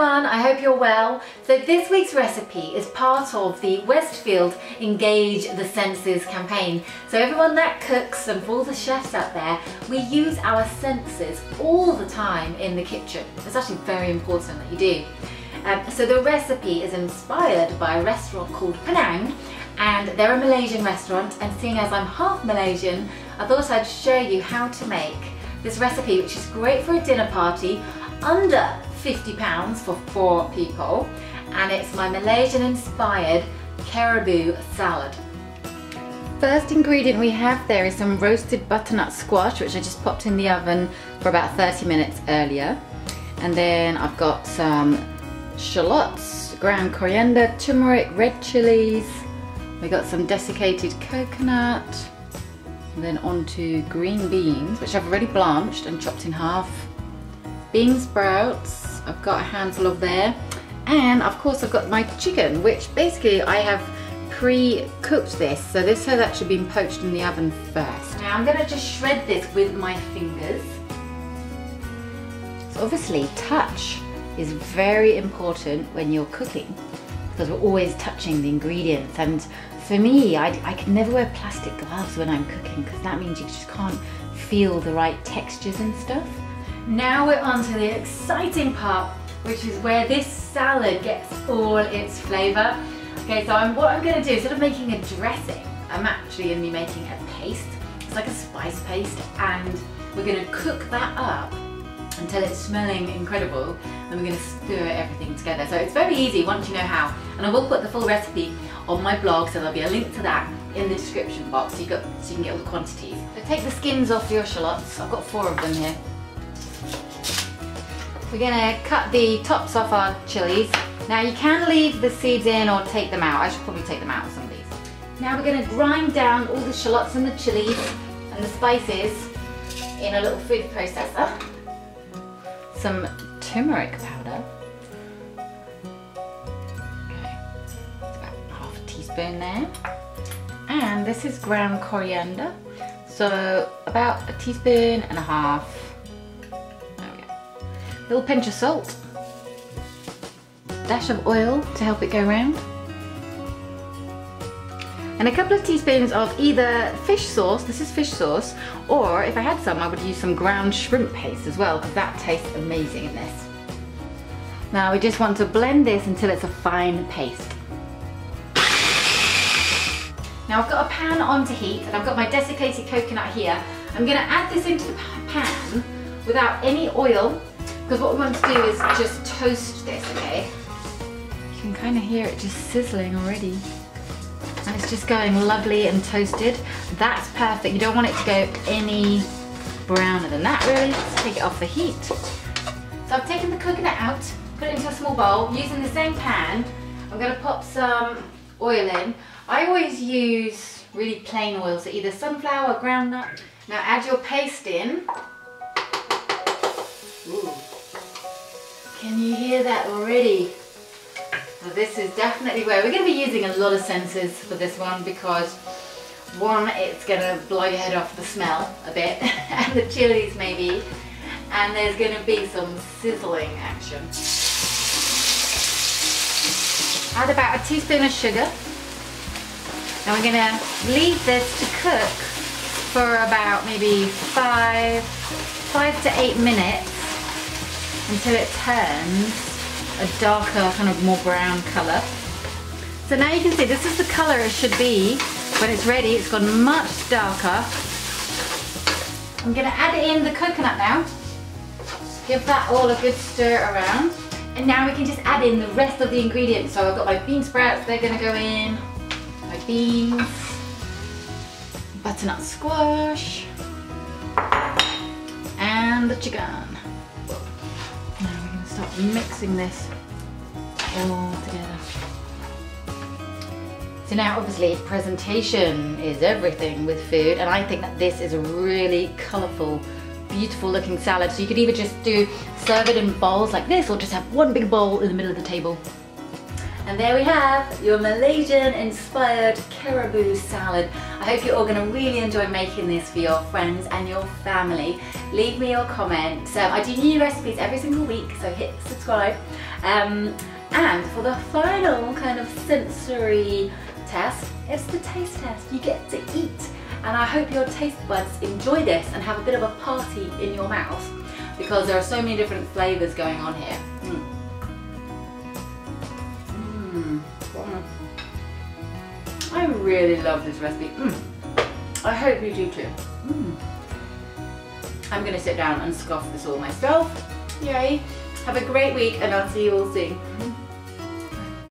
everyone, I hope you're well. So this week's recipe is part of the Westfield Engage the Senses campaign. So everyone that cooks and for all the chefs out there, we use our senses all the time in the kitchen. It's actually very important that you do. So the recipe is inspired by a restaurant called Penang, and they're a Malaysian restaurant, and seeing as I'm half Malaysian, I thought I'd show you how to make this recipe, which is great for a dinner party under £50 for 4 people, and it's my Malaysian inspired Kerabu salad. First ingredient we have there is some roasted butternut squash, which I just popped in the oven for about 30 minutes earlier. And then I've got some shallots, ground coriander, turmeric, red chilies. We got some desiccated coconut, and then onto green beans, which I've already blanched and chopped in half. Bean sprouts, I've got a handful of there. And of course I've got my chicken, which basically I have pre-cooked this. So this has actually been poached in the oven first. Now I'm gonna just shred this with my fingers. So obviously touch is very important when you're cooking, because we're always touching the ingredients. And for me, I can never wear plastic gloves when I'm cooking, because that means you just can't feel the right textures and stuff. Now we're on to the exciting part, which is where this salad gets all its flavour. Okay, so what I'm going to do, instead of making a dressing, I'm actually going to be making a paste. It's like a spice paste, and we're going to cook that up until it's smelling incredible. Then we're going to stir everything together. So it's very easy once you know how. And I will put the full recipe on my blog, so there'll be a link to that in the description box so you can get all the quantities. So take the skins off your shallots. I've got 4 of them here. We're going to cut the tops off our chilies. Now you can leave the seeds in or take them out. I should probably take them out of some of these. Now we're going to grind down all the shallots and the chilies and the spices in a little food processor. Some turmeric powder. Okay, it's about half a teaspoon there. And this is ground coriander. So about a teaspoon and a half. A little pinch of salt, dash of oil to help it go round, and a couple of teaspoons of either fish sauce, this is fish sauce, or if I had some I would use some ground shrimp paste as well, because that tastes amazing in this. Now we just want to blend this until it's a fine paste. Now I've got a pan on to heat, and I've got my desiccated coconut here. I'm going to add this into the pan without any oil, because what we want to do is just toast this, okay? You can kind of hear it just sizzling already. And it's just going lovely and toasted. That's perfect. You don't want it to go any browner than that, really. Just take it off the heat. So I've taken the coconut out, put it into a small bowl. Using the same pan, I'm going to pop some oil in. I always use really plain oil, so either sunflower or groundnut. Now add your paste in. Ooh. Can you hear that already? So this is definitely where we're going to be using a lot of senses for this one, because one, it's going to blow your head off the smell a bit, and the chilies maybe, and there's going to be some sizzling action. Add about a teaspoon of sugar. Now we're going to leave this to cook for about maybe 5 to 8 minutes. Until it turns a darker, kind of more brown colour. So now you can see this is the colour it should be when it's ready. It's gone much darker. I'm going to add in the coconut now. Give that all a good stir around. And now we can just add in the rest of the ingredients. So I've got my bean sprouts, they're going to go in. My beans. Butternut squash. And the chicken. Start mixing this all together. So now obviously presentation is everything with food, and I think that this is a really colourful, beautiful looking salad. So you could either just serve it in bowls like this, or just have one big bowl in the middle of the table. And there we have your Malaysian inspired Kerabu salad. I hope you're all going to really enjoy making this for your friends and your family. Leave me your comments. I do new recipes every single week, so hit subscribe. And for the final kind of sensory test, it's the taste test. You get to eat. And I hope your taste buds enjoy this and have a bit of a party in your mouth, because there are so many different flavours going on here. I really love this recipe. I hope you do too. I'm going to sit down and scoff this all myself. Yay! Have a great week and I'll see you all soon.